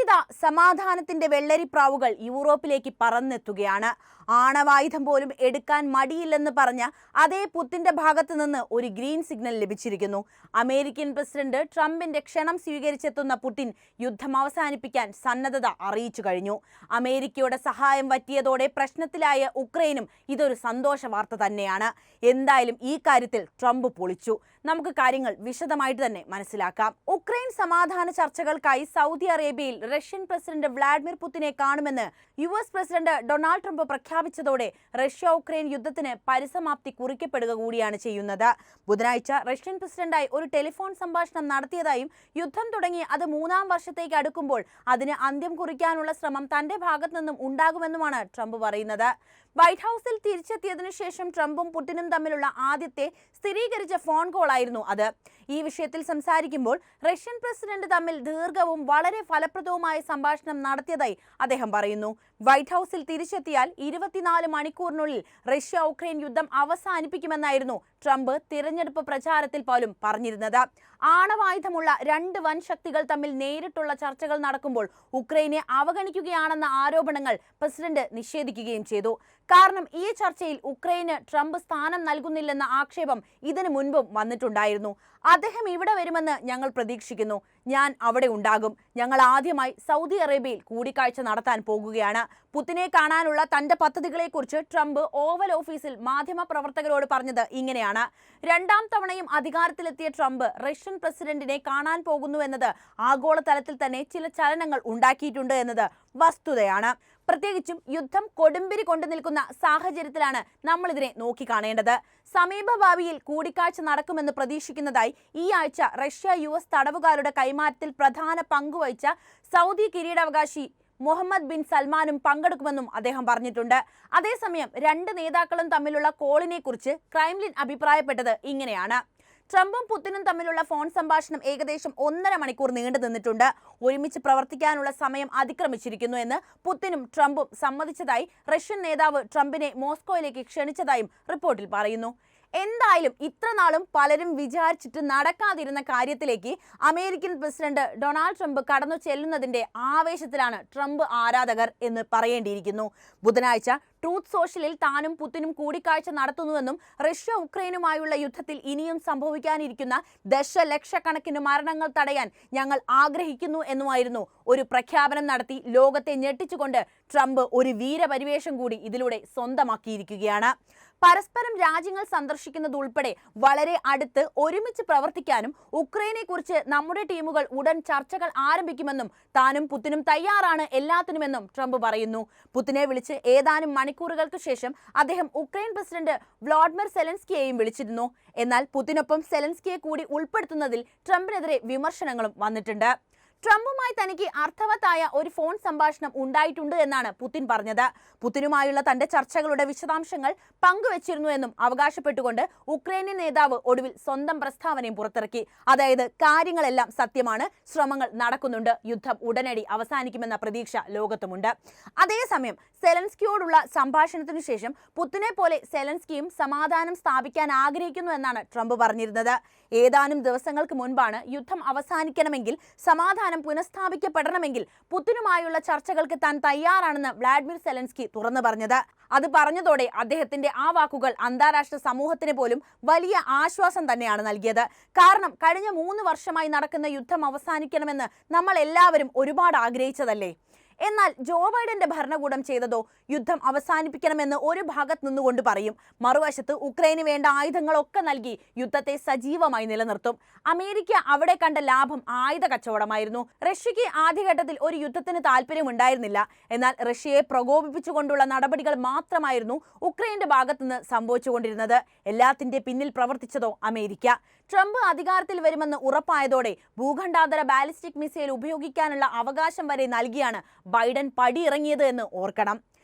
ഇപ്പോഴിതാ സമാധാനത്തിന്റെ വെള്ളരിപ്രാവുകൾ യൂറോപ്പിലേക്ക് പറന്നെത്തുകയാണ്. ആണവായുധം പോലും എടുക്കാൻ മടിയില്ലെന്ന് പറഞ്ഞ അതേ പുത്തിന്റെ ഭാഗത്തു നിന്ന് ഒരു ഗ്രീൻ സിഗ്നൽ ലഭിച്ചിരിക്കുന്നു. അമേരിക്കൻ പ്രസിഡന്റ് ട്രംപിന്റെ ക്ഷണം സ്വീകരിച്ചെത്തുന്ന പുടിൻ യുദ്ധം അവസാനിപ്പിക്കാൻ സന്നദ്ധത അറിയിച്ചു കഴിഞ്ഞു. അമേരിക്കയുടെ സഹായം വറ്റിയതോടെ പ്രശ്നത്തിലായ ഉക്രൈനും ഇതൊരു സന്തോഷ വാർത്ത തന്നെയാണ്. എന്തായാലും ഈ കാര്യത്തിൽ ട്രംപ് പൊളിച്ചു. നമുക്ക് കാര്യങ്ങൾ വിശദമായിട്ട് തന്നെ മനസ്സിലാക്കാം. ഉക്രൈൻ സമാധാന ചർച്ചകൾക്കായി സൗദി അറേബ്യയിൽ റഷ്യൻ പ്രസിഡന്റ് വ്ളാഡിമിർ പുടിനെ കാണുമെന്ന് US പ്രസിഡന്റ് ഡൊണാൾഡ് ട്രംപ് പ്രഖ്യാപിച്ചതോടെ റഷ്യ ഉക്രൈൻ യുദ്ധത്തിന് പരിസമാപ്തി കുറിക്കപ്പെടുക കൂടിയാണ് ചെയ്യുന്നത്. ബുധനാഴ്ച റഷ്യൻ പ്രസിഡന്റായി ഒരു ടെലിഫോൺ സംഭാഷണം നടത്തിയതായും യുദ്ധം തുടങ്ങി അത് 3-ാം വർഷത്തേക്ക് അടുക്കുമ്പോൾ അതിന് അന്ത്യം കുറിക്കാനുള്ള ശ്രമം തന്റെ ഭാഗത്തു നിന്നും ഉണ്ടാകുമെന്നുമാണ് ട്രംപ് പറയുന്നത്. വൈറ്റ് ഹൗസിൽ തിരിച്ചെത്തിയതിനു ശേഷം ട്രംപും പുടിനും തമ്മിലുള്ള ആദ്യത്തെ സ്ഥിരീകരിച്ച ഫോൺ കോൾ ആയിരുന്നു അത്. ഈ വിഷയത്തിൽ സംസാരിക്കുമ്പോൾ റഷ്യൻ പ്രസിഡന്റ് തമ്മിൽ ദീർഘവും വളരെ ഫലപ്രദവുമായ സംഭാഷണം നടത്തിയതായി അദ്ദേഹം പറയുന്നു. വൈറ്റ് ഹൗസിൽ തിരിച്ചെത്തിയാൽ 24 മണിക്കൂറിനുള്ളിൽ റഷ്യ ഉക്രൈൻ യുദ്ധം അവസാനിപ്പിക്കുമെന്നായിരുന്നു ട്രംപ് തിരഞ്ഞെടുപ്പ് പ്രചാരത്തിൽ പോലും പറഞ്ഞിരുന്നത്. ആണവായുധമുള്ള 2 വൻ ശക്തികൾ തമ്മിൽ നേരിട്ടുള്ള ചർച്ചകൾ നടക്കുമ്പോൾ ഉക്രൈനെ അവഗണിക്കുകയാണെന്ന ആരോപണങ്ങൾ പ്രസിഡന്റ് നിഷേധിക്കുകയും ചെയ്തു. കാരണം ഈ ചർച്ചയിൽ ഉക്രൈന് ട്രംപ് സ്ഥാനം നൽകുന്നില്ലെന്ന ആക്ഷേപം ഇതിനു മുൻപും വന്നിട്ടുണ്ടായിരുന്നു. അദ്ദേഹം ഇവിടെ വരുമെന്ന് ഞങ്ങൾ പ്രതീക്ഷിക്കുന്നു. ഞാൻ അവിടെ ഉണ്ടാകും. ഞങ്ങൾ ആദ്യമായി സൗദി അറേബ്യയിൽ കൂടിക്കാഴ്ച നടത്താൻ പോകുകയാണ്. പുടിനെ കാണാനുള്ള തന്റെ പദ്ധതികളെക്കുറിച്ച് ട്രംപ് ഓവൽ ഓഫീസിൽ മാധ്യമപ്രവർത്തകരോട് പറഞ്ഞത് ഇങ്ങനെയാണ്. 2ാം തവണയും അധികാരത്തിലെത്തിയ ട്രംപ് റഷ്യൻ പ്രസിഡന്റിനെ കാണാൻ പോകുന്നു എന്നത് ആഗോളതലത്തിൽ തന്നെ ചില ചലനങ്ങൾ ഉണ്ടാക്കിയിട്ടുണ്ട് എന്നത് വസ്തുതയാണ്. പ്രത്യേകിച്ചും യുദ്ധം കൊടുമ്പിരി കൊണ്ടു നിൽക്കുന്ന സാഹചര്യത്തിലാണ് നമ്മൾ ഇതിനെ നോക്കിക്കാണേണ്ടത്. സമീപഭാവിയിൽ കൂടിക്കാഴ്ച നടക്കുമെന്ന് പ്രതീക്ഷിക്കുന്നതായി ഈ ആഴ്ച റഷ്യ US തടവുകാരുടെ കൈമാറ്റത്തിൽ പ്രധാന പങ്കുവഹിച്ച സൗദി കിരീടാവകാശി മുഹമ്മദ് ബിൻ സൽമാനും പങ്കെടുക്കുമെന്നും അദ്ദേഹം പറഞ്ഞിട്ടുണ്ട്. അതേസമയം 2 നേതാക്കളും തമ്മിലുള്ള കോളിനെ കുറിച്ച് ക്രെംലിൻ അഭിപ്രായപ്പെട്ടത് ഇങ്ങനെയാണ്. ട്രംപും പുടിനും തമ്മിലുള്ള ഫോൺ സംഭാഷണം ഏകദേശം 1.5 മണിക്കൂർ നീണ്ടു നിന്നിട്ടുണ്ട്. ഒരുമിച്ച് പ്രവർത്തിക്കാനുള്ള സമയം അതിക്രമിച്ചിരിക്കുന്നു എന്ന് പുടിനും ട്രംപും സമ്മതിച്ചതായി റഷ്യൻ നേതാവ് ട്രംപിനെ മോസ്കോയിലേക്ക് ക്ഷണിച്ചതായും റിപ്പോർട്ടിൽ പറയുന്നു. എന്തായാലും ഇത്രനാളും പലരും വിചാരിച്ചിട്ട് നടക്കാതിരുന്ന കാര്യത്തിലേക്ക് അമേരിക്കൻ പ്രസിഡന്റ് ഡൊണാൾഡ് ട്രംപ് കടന്നു ചെല്ലുന്നതിന്റെ ആവേശത്തിലാണ് ട്രംപ് ആരാധകർ എന്ന് പറയേണ്ടിയിരിക്കുന്നു. ബുധനാഴ്ച ട്രൂത്ത് സോഷ്യലിൽ താനും പുടിനും കൂടിക്കാഴ്ച നടത്തുന്നുവെന്നും റഷ്യ ഉക്രൈനുമായുള്ള യുദ്ധത്തിൽ ഇനിയും സംഭവിക്കാനിരിക്കുന്ന ദശലക്ഷക്കണക്കിന് മരണങ്ങൾ തടയാൻ ഞങ്ങൾ ആഗ്രഹിക്കുന്നു എന്നുമായിരുന്നു ഒരു പ്രഖ്യാപനം നടത്തി ലോകത്തെ ഞെട്ടിച്ചുകൊണ്ട് ട്രംപ് ഒരു വീരപരിവേഷം കൂടി ഇതിലൂടെ സ്വന്തമാക്കിയിരിക്കുകയാണ്. പരസ്പരം രാജ്യങ്ങൾ സന്ദർശിക്കുന്നതുൾപ്പെടെ വളരെ അടുത്ത് ഒരുമിച്ച് പ്രവർത്തിക്കാനും ഉക്രൈനെ കുറിച്ച് നമ്മുടെ ടീമുകൾ ഉടൻ ചർച്ചകൾ ആരംഭിക്കുമെന്നും താനും പുടിനും തയ്യാറാണ് എല്ലാത്തിനുമെന്നും ട്രംപ് പറയുന്നു. പുടിനെ വിളിച്ച് ഏതാനും മണിക്കൂറുകൾക്ക് ശേഷം അദ്ദേഹം ഉക്രൈൻ പ്രസിഡന്റ് വ്ളാഡിമിർ സെലൻസ്കിയെയും വിളിച്ചിരുന്നു. എന്നാൽ പുടിനൊപ്പം സെലൻസ്കിയെ കൂടി ഉൾപ്പെടുത്തുന്നതിൽ ട്രംപിനെതിരെ വിമർശനങ്ങളും വന്നിട്ടുണ്ട്. ട്രംപുമായി തനിക്ക് അർത്ഥവത്തായ ഒരു ഫോൺ സംഭാഷണം ഉണ്ടായിട്ടുണ്ട് എന്നാണ് പുടിൻ പറഞ്ഞത്. പുടിനുമായുള്ള തന്റെ ചർച്ചകളുടെ വിശദാംശങ്ങൾ പങ്കുവച്ചിരുന്നു എന്നും അവകാശപ്പെട്ടുകൊണ്ട് ഉക്രൈനിയൻ നേതാവ് ഒടുവിൽ സ്വന്തം പ്രസ്താവനയും പുറത്തിറക്കി. അതായത് കാര്യങ്ങളെല്ലാം സത്യമാണ്, ശ്രമങ്ങൾ നടക്കുന്നുണ്ട്, യുദ്ധം ഉടനടി അവസാനിക്കുമെന്ന പ്രതീക്ഷ ലോകത്തുമുണ്ട്. അതേസമയം സെലൻസ്കിയോടുള്ള സംഭാഷണത്തിനു ശേഷം പുടിനെ പോലെ സെലൻസ്കിയും സമാധാനം സ്ഥാപിക്കാൻ ആഗ്രഹിക്കുന്നു എന്നാണ് ട്രംപ് പറഞ്ഞിരുന്നത്. ഏതാനും ദിവസങ്ങൾക്ക് മുൻപാണ് യുദ്ധം അവസാനിക്കണമെങ്കിൽ സമാധാനം പുനഃസ്ഥാപിക്കപ്പെടണമെങ്കിൽ പുടിനുമായുള്ള ചർച്ചകൾക്ക് താൻ തയ്യാറാണെന്ന് വ്ളാഡിമിർ സെലൻസ്കി തുറന്നു പറഞ്ഞത്. അത് പറഞ്ഞതോടെ അദ്ദേഹത്തിന്റെ ആ വാക്കുകൾ അന്താരാഷ്ട്ര സമൂഹത്തിന് പോലും വലിയ ആശ്വാസം തന്നെയാണ് നൽകിയത്. കാരണം കഴിഞ്ഞ 3 വർഷമായി നടക്കുന്ന യുദ്ധം അവസാനിക്കണമെന്ന് നമ്മൾ എല്ലാവരും ഒരുപാട് ആഗ്രഹിച്ചതല്ലേ. എന്നാൽ ജോ ബൈഡന്റെ ഭരണകൂടം ചെയ്തതോ യുദ്ധം അവസാനിപ്പിക്കണമെന്ന് ഒരു ഭാഗത്ത് നിന്നുകൊണ്ട് പറയും, മറുവശത്ത് ഉക്രൈന് വേണ്ട ആയുധങ്ങളൊക്കെ നൽകി യുദ്ധത്തെ സജീവമായി നിലനിർത്തും. അമേരിക്ക അവിടെ കണ്ട ലാഭം ആയുധ കച്ചവടമായിരുന്നു. റഷ്യക്ക് ആദ്യഘട്ടത്തിൽ ഒരു യുദ്ധത്തിന് താല്പര്യമുണ്ടായിരുന്നില്ല. എന്നാൽ റഷ്യയെ പ്രകോപിപ്പിച്ചുകൊണ്ടുള്ള നടപടികൾ മാത്രമായിരുന്നു ഉക്രൈന്റെ ഭാഗത്തുനിന്ന് സംഭവിച്ചുകൊണ്ടിരുന്നത്. എല്ലാത്തിന്റെ പിന്നിൽ പ്രവർത്തിച്ചതോ അമേരിക്ക. ട്രംപ് അധികാരത്തിൽ വരുമെന്ന് ഉറപ്പായതോടെ ഭൂഖണ്ഡാന്തര ബാലിസ്റ്റിക് മിസൈൽ ഉപയോഗിക്കാനുള്ള അവകാശം വരെ നൽകിയാണ് ബൈഡൻ പടിയിറങ്ങിയത് എന്ന് ഓർക്കണം.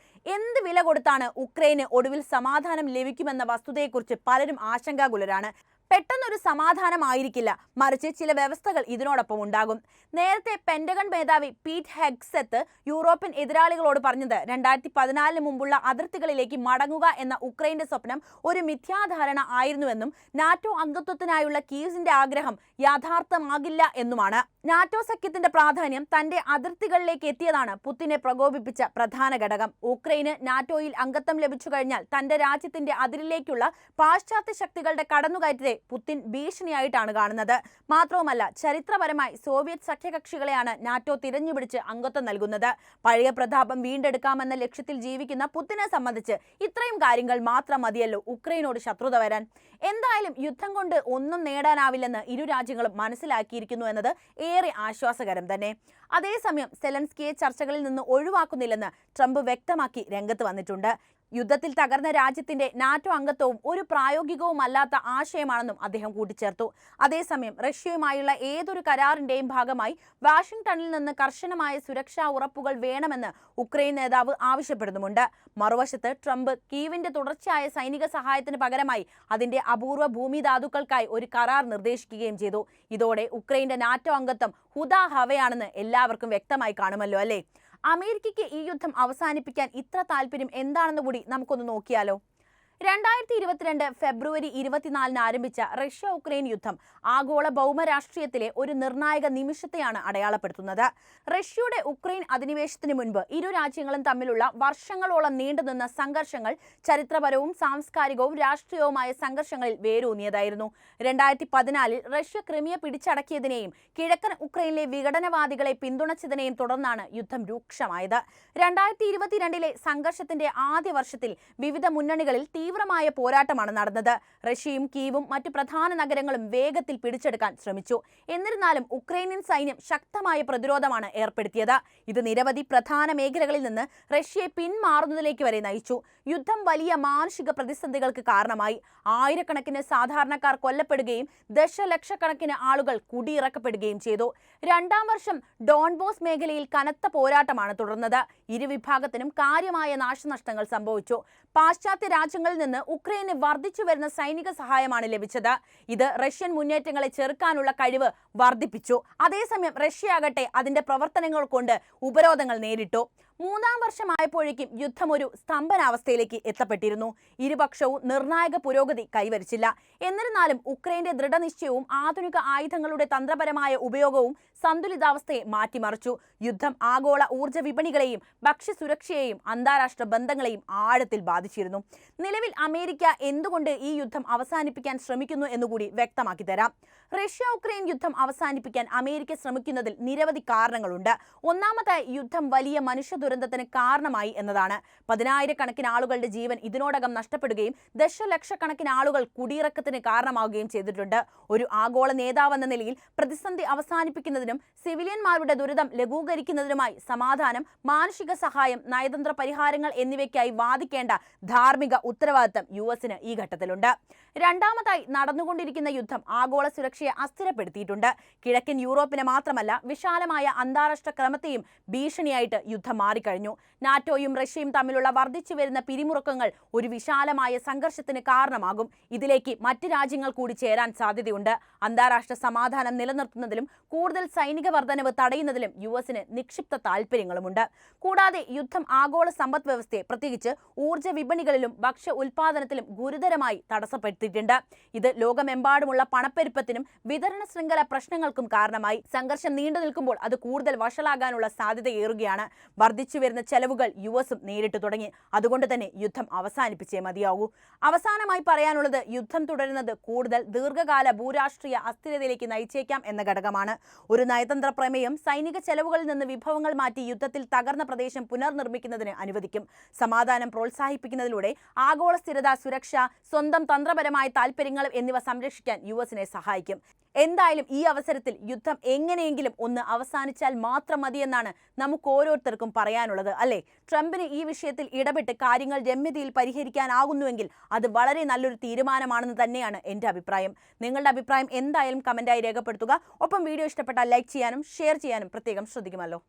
എന്ത് വില കൊടുത്താണ് ഉക്രൈന് ഒടുവിൽ സമാധാനം ലഭിക്കുമെന്ന വസ്തുതയെക്കുറിച്ച് പലരും ആശങ്കാകുലരാണ്. പെട്ടെന്നൊരു സമാധാനമായിരിക്കില്ല, മറിച്ച് ചില വ്യവസ്ഥകൾ ഇതിനോടൊപ്പം ഉണ്ടാകും. നേരത്തെ പെന്റഗൺ മേധാവി പീറ്റ് ഹെഗ്സെത്ത് യൂറോപ്യൻ എതിരാളികളോട് പറഞ്ഞത് 2014 മുമ്പുള്ള അതിർത്തികളിലേക്ക് മടങ്ങുക എന്ന ഉക്രൈന്റെ സ്വപ്നം ഒരു മിഥ്യാധാരണ ആയിരുന്നുവെന്നും നാറ്റോ അംഗത്വത്തിനായുള്ള കീവിന്റെ ആഗ്രഹം യാഥാർത്ഥ്യമാകില്ല എന്നുമാണ്. നാറ്റോ സഖ്യത്തിന്റെ പ്രാധാന്യം തന്റെ അതിർത്തികളിലേക്ക് എത്തിയതാണ് പുത്തിനെ പ്രകോപിപ്പിച്ച പ്രധാന ഘടകം. ഉക്രൈന് നാറ്റോയിൽ അംഗത്വം ലഭിച്ചു കഴിഞ്ഞാൽ തന്റെ രാജ്യത്തിന്റെ അതിരിലേക്കുള്ള പാശ്ചാത്യ ശക്തികളുടെ കടന്നുകയറ്റത്തെ പുത്തിൻ ഭീഷണിയായിട്ടാണ് കാണുന്നത്. മാത്രവുമല്ല, ചരിത്രപരമായി സോവിയറ്റ് സഖ്യകക്ഷികളെയാണ് നാറ്റോ തിരഞ്ഞുപിടിച്ച് അംഗത്വം നൽകുന്നത്. പഴയ പ്രതാപം വീണ്ടെടുക്കാമെന്ന ലക്ഷ്യത്തിൽ ജീവിക്കുന്ന പുത്തിനെ സംബന്ധിച്ച് ഇത്രയും കാര്യങ്ങൾ മാത്രം മതിയല്ലോ ഉക്രൈനോട് ശത്രുത വരാൻ. എന്തായാലും യുദ്ധം കൊണ്ട് ഒന്നും നേടാനാവില്ലെന്ന് ഇരു രാജ്യങ്ങളും മനസ്സിലാക്കിയിരിക്കുന്നു എന്നത് ഏറെ ആശ്വാസകരം തന്നെ. അതേസമയം സെലൻസ്കിയെ ചർച്ചകളിൽ നിന്ന് ഒഴിവാക്കുന്നില്ലെന്ന് ട്രംപ് വ്യക്തമാക്കി രംഗത്ത് വന്നിട്ടുണ്ട്. യുദ്ധത്തിൽ തകർന്ന രാജ്യത്തിന്റെ നാറ്റോ അംഗത്വവും ഒരു പ്രായോഗികവുമല്ലാത്ത ആശയമാണെന്നും അദ്ദേഹം കൂട്ടിച്ചേർത്തു. അതേസമയം റഷ്യയുമായുള്ള ഏതൊരു കരാറിന്റെയും ഭാഗമായി വാഷിംഗ്ടണിൽ നിന്ന് കർശനമായ സുരക്ഷാ ഉറപ്പുകൾ വേണമെന്ന് ഉക്രൈൻ നേതാവ് ആവശ്യപ്പെടുന്നുമുണ്ട്. മറുവശത്ത് ട്രംപ് കീവിന്റെ തുടർച്ചയായ സൈനിക സഹായത്തിന് പകരമായി അതിന്റെ അപൂർവ ഭൂമിധാതുക്കൾക്കായി ഒരു കരാർ നിർദ്ദേശിക്കുകയും ചെയ്തു. ഇതോടെ ഉക്രൈന്റെ നാറ്റോ അംഗത്വം ഹുദാഹവയാണെന്ന് എല്ലാവർക്കും വ്യക്തമായി കാണുമല്ലോ അല്ലേ? അമേരിക്കയ്ക്ക് ഈ യുദ്ധം അവസാനിപ്പിക്കാൻ ഇത്ര താല്പര്യം എന്താണെന്ന് കൂടി നമുക്കൊന്ന് നോക്കിയാലോ. 2022 ഫെബ്രുവരി 24 ആരംഭിച്ച റഷ്യ ഉക്രൈൻ യുദ്ധം ആഗോള ഭൗമരാഷ്ട്രീയത്തിലെ ഒരു നിർണായക നിമിഷത്തെയാണ് അടയാളപ്പെടുത്തുന്നത്. റഷ്യയുടെ ഉക്രൈൻ അധിനിവേശത്തിന് മുൻപ് ഇരു രാജ്യങ്ങളും തമ്മിലുള്ള വർഷങ്ങളോളം നീണ്ടുനിന്ന സംഘർഷങ്ങൾ ചരിത്രപരവും സാംസ്കാരികവും രാഷ്ട്രീയവുമായ സംഘർഷങ്ങളിൽ വേരൂന്നിയതായിരുന്നു. 2014 റഷ്യ ക്രിമിയ പിടിച്ചടക്കിയതിനെയും കിഴക്കൻ ഉക്രൈനിലെ വിഘടനവാദികളെ പിന്തുണച്ചതിനെയും തുടർന്നാണ് യുദ്ധം രൂക്ഷമായത്. 2022 സംഘർഷത്തിന്റെ ആദ്യ വർഷത്തിൽ വിവിധ മുന്നണികളിൽ തീവ്രമായ പോരാട്ടമാണ് നടന്നത്. റഷ്യയും കീവും മറ്റു പ്രധാന നഗരങ്ങളും വേഗത്തിൽ പിടിച്ചെടുക്കാൻ ശ്രമിച്ചു. എന്നിരുന്നാലും ഉക്രൈനിയൻ സൈന്യം ശക്തമായ പ്രതിരോധമാണ് ഏർപ്പെടുത്തിയത്. ഇത് നിരവധി പ്രധാന മേഖലകളിൽ നിന്ന് റഷ്യയെ പിന്മാറുന്നതിലേക്ക് വരെ നയിച്ചു. യുദ്ധം വലിയ മാനുഷിക പ്രതിസന്ധികൾക്ക് കാരണമായി. ആയിരക്കണക്കിന് സാധാരണക്കാർ കൊല്ലപ്പെടുകയും ദശലക്ഷക്കണക്കിന് ആളുകൾ കുടിയിറക്കപ്പെടുകയും ചെയ്തു. രണ്ടാം വർഷം ഡോൺബോസ് മേഖലയിൽ കനത്ത പോരാട്ടമാണ് തുടർന്നത്. ഇരുവിഭാഗത്തിനും കാര്യമായ നാശനഷ്ടങ്ങൾ സംഭവിച്ചു. പാശ്ചാത്യ രാജ്യങ്ങളിൽ നിന്ന് ഉക്രൈന് വർദ്ധിച്ചു വരുന്ന സൈനിക സഹായമാണ് ലഭിച്ചത്. ഇത് റഷ്യൻ മുന്നേറ്റങ്ങളെ ചെറുക്കാനുള്ള കഴിവ് വർദ്ധിപ്പിച്ചു. അതേസമയം റഷ്യയാകട്ടെ അതിന്റെ പ്രവർത്തനങ്ങൾ കൊണ്ട് ഉപരോധങ്ങൾ നേരിട്ടു. മൂന്നാം വർഷമായപ്പോഴേക്കും യുദ്ധം ഒരു സ്തംഭനാവസ്ഥയിലേക്ക് എത്തപ്പെട്ടിരുന്നു. ഇരുപക്ഷവും നിർണായക പുരോഗതി കൈവരിച്ചില്ല. എന്നിരുന്നാലും ഉക്രൈന്റെ ദൃഢനിശ്ചയവും ആധുനിക ആയുധങ്ങളുടെ തന്ത്രപരമായ ഉപയോഗവും സന്തുലിതാവസ്ഥയെ മാറ്റിമറിച്ചു. യുദ്ധം ആഗോള ഊർജ്ജ വിപണികളെയും ഭക്ഷ്യസുരക്ഷയെയും അന്താരാഷ്ട്ര ബന്ധങ്ങളെയും ആഴത്തിൽ ബാധിച്ചിരുന്നു. നിലവിൽ അമേരിക്ക എന്തുകൊണ്ട് ഈ യുദ്ധം അവസാനിപ്പിക്കാൻ ശ്രമിക്കുന്നു എന്നുകൂടി വ്യക്തമാക്കി തരാം. റഷ്യ ഉക്രൈൻ യുദ്ധം അവസാനിപ്പിക്കാൻ അമേരിക്ക ശ്രമിക്കുന്നതിൽ നിരവധി കാരണങ്ങളുണ്ട്. ഒന്നാമതായി യുദ്ധം വലിയ മനുഷ്യ ദുരന്തത്തിന് കാരണമായി എന്നതാണ്. 10,000-കണക്കിന് ആളുകളുടെ ജീവൻ ഇതിനോടകം നഷ്ടപ്പെടുകയും ദശലക്ഷക്കണക്കിന് ആളുകൾ കുടിയിറക്കത്തിന് കാരണമാവുകയും ചെയ്തിട്ടുണ്ട്. ഒരു ആഗോള നേതാവെന്ന നിലയിൽ പ്രതിസന്ധി അവസാനിപ്പിക്കുന്നതിനും സിവിലിയന്മാരുടെ ദുരിതം ലഘൂകരിക്കുന്നതിനുമായി സമാധാനം, മാനുഷിക സഹായം, നയതന്ത്ര പരിഹാരങ്ങൾ എന്നിവയ്ക്കായി വാദിക്കേണ്ട ധാർമ്മിക ഉത്തരവാദിത്തം യുഎസിന് ഈ ഘട്ടത്തിലുണ്ട്. രണ്ടാമതായി നടന്നുകൊണ്ടിരിക്കുന്ന യുദ്ധം ആഗോള സുരക്ഷയെ അസ്ഥിരപ്പെടുത്തിയിട്ടുണ്ട്. കിഴക്കൻ യൂറോപ്പിനെ മാത്രമല്ല വിശാലമായ അന്താരാഷ്ട്ര ക്രമത്തെയും ഭീഷണിയായിട്ട് യുദ്ധം മാറിക്കഴിഞ്ഞു. നാറ്റോയും റഷ്യയും തമ്മിലുള്ള വർദ്ധിച്ചു വരുന്ന പിരിമുറുക്കങ്ങൾ ഒരു വിശാലമായ സംഘർഷത്തിന് കാരണമാകും. ഇതിലേക്ക് മറ്റ് രാജ്യങ്ങൾ കൂടി ചേരാൻ സാധ്യതയുണ്ട്. അന്താരാഷ്ട്ര സമാധാനം നിലനിർത്തുന്നതിലും കൂടുതൽ സൈനിക വർധനവ് തടയുന്നതിലും യുഎസിന് നിക്ഷിപ്ത താൽപ്പര്യങ്ങളുമുണ്ട്. കൂടാതെ യുദ്ധം ആഗോള സമ്പദ് വ്യവസ്ഥയെ പ്രത്യേകിച്ച് ഊർജ്ജ വിപണികളിലും ഭക്ഷ്യ ഉൽപാദനത്തിലും ഗുരുതരമായി തടസ്സപ്പെടുത്തിയിട്ടുണ്ട്. ഇത് ലോകമെമ്പാടുമുള്ള പണപ്പെരുപ്പത്തിനും വിതരണ ശൃംഖല പ്രശ്നങ്ങൾക്കും കാരണമായി. സംഘർഷം നീണ്ടു നിൽക്കുമ്പോൾ അത് കൂടുതൽ വഷളാകാനുള്ള സാധ്യതയേറുകയാണ്. വർദ്ധിച്ചു വരുന്ന ചെലവുകൾ യുഎസും നേരിട്ട് തുടങ്ങി. അതുകൊണ്ട് തന്നെ യുദ്ധം അവസാനിപ്പിച്ചേ മതിയാകൂ. അവസാനമായി പറയാനുള്ളത് യുദ്ധം തുടരുന്നത് കൂടുതൽ ദീർഘകാല ഭൂരാഷ്ട്രീയ അസ്ഥിരതയിലേക്ക് നയിച്ചേക്കാം എന്ന ഘടകമാണ്. ഒരു നയതന്ത്ര പ്രമേയം സൈനിക ചെലവുകളിൽ നിന്ന് വിഭവങ്ങൾ മാറ്റി യുദ്ധത്തിൽ തകർന്ന പ്രദേശം പുനർനിർമ്മിക്കുന്നതിന് അനുവദിക്കും. സമാധാനം പ്രോത്സാഹിപ്പിക്കുന്നതിലൂടെ ആഗോള സ്ഥിരത, സുരക്ഷ, സ്വന്തം തന്ത്രപരമായ താൽപ്പര്യങ്ങൾ എന്നിവ സംരക്ഷിക്കാൻ യുഎസിനെ സഹായിക്കും. എന്തായാലും ഈ അവസരത്തിൽ യുദ്ധം എങ്ങനെയെങ്കിലും ഒന്ന് അവസാനിച്ചാൽ മാത്രം മതിയെന്നാണ് നമുക്ക് ഓരോരുത്തർക്കും പറയാനുള്ളത്, അല്ലേ? ട്രംപിന് ഈ വിഷയത്തിൽ ഇടപെട്ട് കാര്യങ്ങൾ രമ്യതയിൽ പരിഹരിക്കാനാകുന്നുവെങ്കിൽ അത് വളരെ നല്ലൊരു തീരുമാനമാണെന്ന് തന്നെയാണ് എൻ്റെ അഭിപ്രായം. നിങ്ങളുടെ അഭിപ്രായം എന്തായാലും കമൻ്റായി രേഖപ്പെടുത്തുക. ഒപ്പം വീഡിയോ ഇഷ്ടപ്പെട്ടാൽ ലൈക്ക് ചെയ്യാനും ഷെയർ ചെയ്യാനും പ്രത്യേകം ശ്രദ്ധിക്കുമല്ലോ.